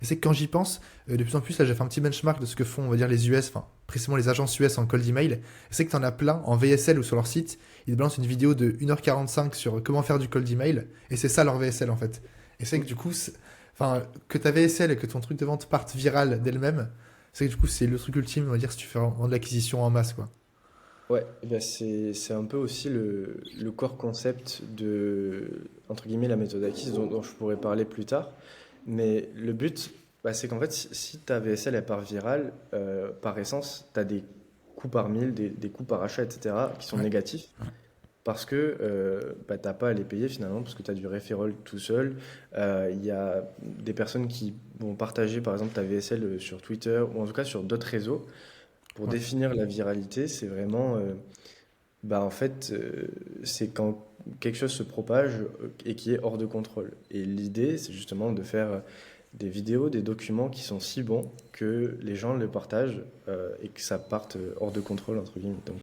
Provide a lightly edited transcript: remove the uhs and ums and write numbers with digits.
Et c'est que quand j'y pense, de plus en plus, là, j'ai fait un petit benchmark de ce que font, on va dire, les US, enfin, précisément les agences US en cold email. Et c'est que t'en as plein en VSL ou sur leur site. Ils te balancent une vidéo de 1h45 sur comment faire du cold email. Et c'est ça leur VSL, en fait. Et c'est que du coup, enfin, que ta VSL et que ton truc de vente parte viral d'elle-même, c'est que du coup, c'est le truc ultime, on va dire, si tu fais vraiment de l'acquisition en masse, quoi. Ouais, eh ben c'est un peu aussi le core concept de, entre guillemets, la méthode acquise dont je pourrais parler plus tard. Mais le but, bah, c'est qu'en fait, si ta VSL elle part virale, par essence, tu as des coûts par mille, des coûts par achat, etc., qui sont Ouais. négatifs parce que bah, tu n'as pas à les payer finalement, parce que tu as du referral tout seul. Il y a des personnes qui vont partager par exemple ta VSL sur Twitter ou en tout cas sur d'autres réseaux. Pour Ouais. définir la viralité, c'est vraiment, bah, en fait, c'est quand quelque chose se propage et qui est hors de contrôle. Et l'idée, c'est justement de faire des vidéos, des documents qui sont si bons que les gens le partagent et que ça parte hors de contrôle, entre guillemets. Donc,